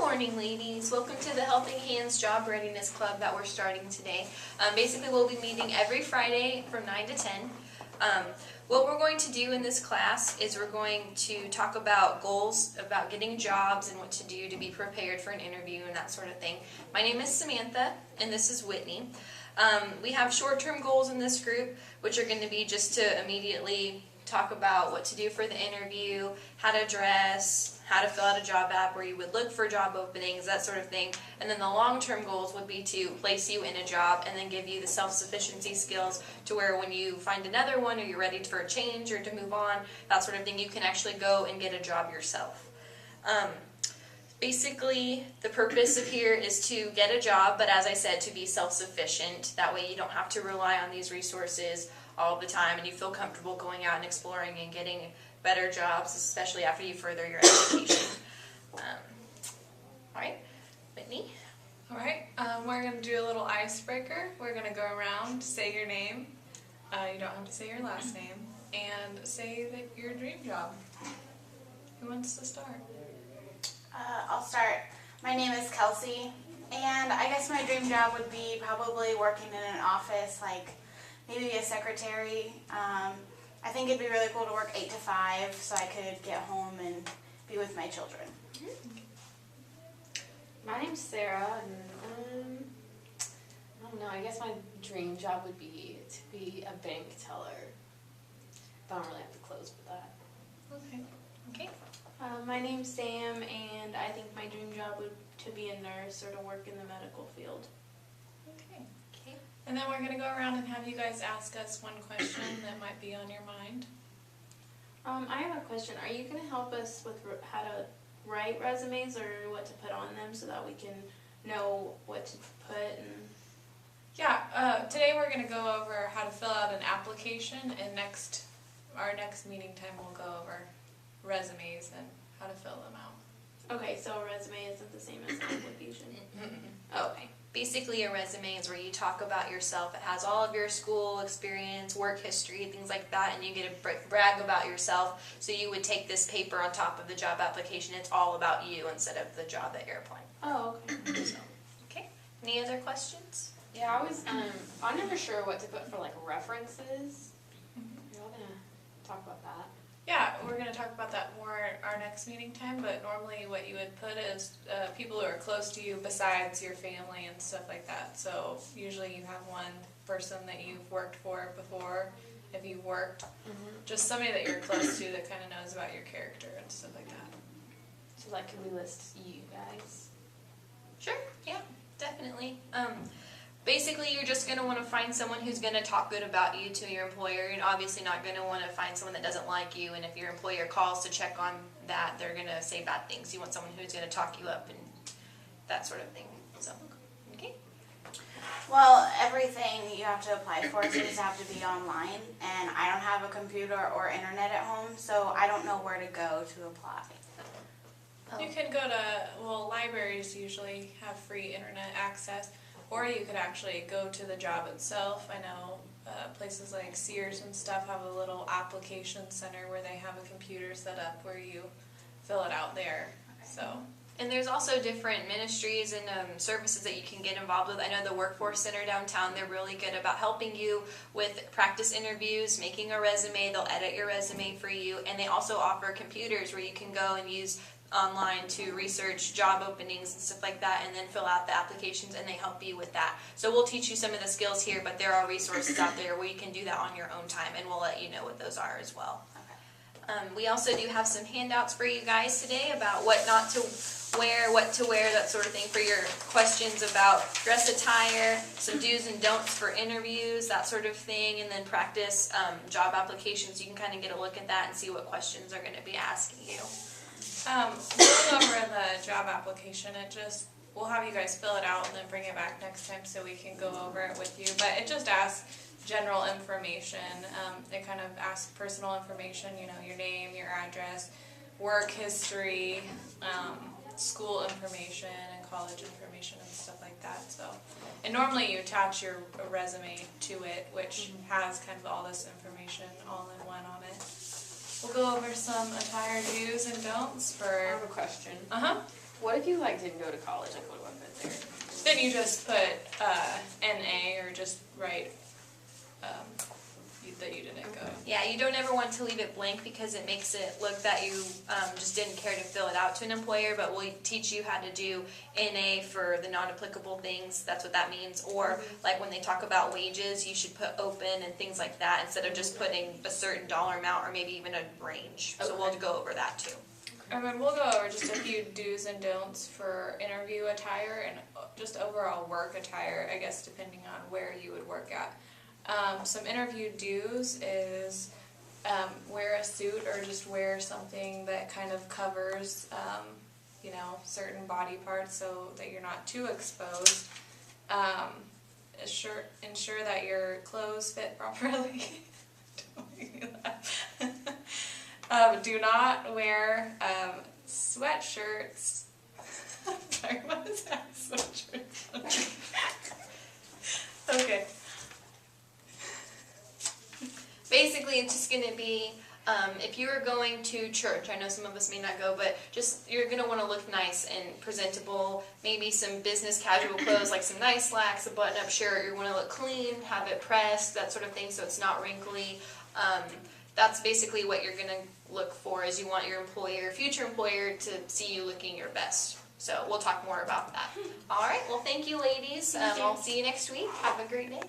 morning, ladies. Welcome to the Helping Hands Job Readiness Club that we're starting today. Basically, we'll be meeting every Friday from 9 to 10. What we're going to do in this class is we're going to talk about goals, about getting jobs and what to do to be prepared for an interview and that sort of thing. My name is Samantha, and this is Whitney. We have short-term goals in this group, which are going to be just to immediately talk about what to do for the interview, how to dress, how to fill out a job app where you would look for job openings, that sort of thing. And then the long-term goals would be to place you in a job and then give you the self-sufficiency skills to where when you find another one or you're ready for a change or to move on, that sort of thing, you can actually go and get a job yourself. Basically, the purpose of here is to get a job, but as I said, to be self-sufficient. That way you don't have to rely on these resources all the time and you feel comfortable going out and exploring and getting better jobs, especially after you further your education. Alright, Whitney? Alright, we're going to do a little icebreaker. We're going to go around, say your name. You don't have to say your last name. And say that your dream job. Who wants to start? I'll start. My name is Kelsey, and I guess my dream job would be probably working in an office, like maybe a secretary. I think it'd be really cool to work 8 to 5 so I could get home and be with my children. My name's Sarah, and I don't know, I guess my dream job would be to be a bank teller. But I don't really have to close with that. Okay. My name's Sam, and I think my dream job would to be a nurse or to work in the medical field. Okay. And then we're going to go around and have you guys ask us one question that might be on your mind. I have a question. Are you going to help us with how to write resumes or what to put on them so that we can know what to put? And Yeah, today we're going to go over how to fill out an application, and our next meeting time we'll go over resumes and how to fill them out. okay, so a resume isn't the same as an application. Oh, okay. Basically, a resume is where you talk about yourself. It has all of your school experience, work history, things like that, and you get to brag about yourself. So you would take this paper on top of the job application. It's all about you instead of the job that you're applying. Oh, okay. Okay. Any other questions? Yeah, I'm never sure what to put for like references. You're all gonna talk about that. Yeah, we're going to talk about that more at our next meeting time, but normally what you would put is people who are close to you besides your family and stuff like that. So usually you have one person that you've worked for before, if you've worked, just somebody that you're close to that kind of knows about your character and stuff like that. So like, can we list you guys? Sure. Yeah, definitely. Basically, you're just going to want to find someone who's going to talk good about you to your employer. You're obviously not going to want to find someone that doesn't like you, and if your employer calls to check on that, they're going to say bad things. You want someone who's going to talk you up and that sort of thing. So, okay. Well, everything you have to apply for seems to have to be online, and I don't have a computer or internet at home, so I don't know where to go to apply. You can go to, libraries usually have free internet access, or you could actually go to the job itself. I know places like Sears and stuff have a little application center where they have a computer set up where you fill it out there. So. And there's also different ministries and services that you can get involved with. I know the Workforce Center downtown, they're really good about helping you with practice interviews, making a resume. They'll edit your resume for you. And they also offer computers where you can go and use online to research job openings and stuff like that and then fill out the applications, and they help you with that. So we'll teach you some of the skills here, but there are resources out there where you can do that on your own time, and we'll let you know what those are as well. We also do have some handouts for you guys today about what not to wear, what to wear, that sort of thing, for your questions about dress attire, some do's and don'ts for interviews, that sort of thing, and then practice job applications. You can kind of get a look at that and see what questions are going to be asking you. We'll go over the job application. We'll have you guys fill it out and then bring it back next time so we can go over it with you. But it just asks general information. It kind of asks personal information, your name, your address, work history, school information and college information and stuff like that. So, and normally you attach your resume to it, which has kind of all this information all in one on it. We'll go over some attire do's and don'ts for... I have a question. What if you like didn't go to college? Like, what would have been there? Then you just put NA or just write that you didn't go. Yeah, you don't ever want to leave it blank because it makes it look that you just didn't care to fill it out to an employer, but we'll teach you how to do NA for the non-applicable things. That's what that means. Or like when they talk about wages, you should put open and things like that instead of just putting a certain dollar amount or maybe even a range. So we'll go over that too. And then we'll go over just a few do's and don'ts for interview attire and just overall work attire, I guess, depending on where you would work at. Some interview do's is wear a suit or just wear something that kind of covers, certain body parts so that you're not too exposed. Ensure that your clothes fit properly. Don't make me laugh. Do not wear sweatshirts. Sorry, what is that? Sweatshirts. Okay. Basically, it's just going to be, if you are going to church, I know some of us may not go, but just, you're going to want to look nice and presentable, maybe some business casual clothes, like some nice slacks, a button-up shirt, you want to look clean, have it pressed, that sort of thing, so it's not wrinkly. That's basically what you're going to look for, is you want your future employer, to see you looking your best. So we'll talk more about that. All right, well, thank you, ladies. I'll see you next week. Have a great day.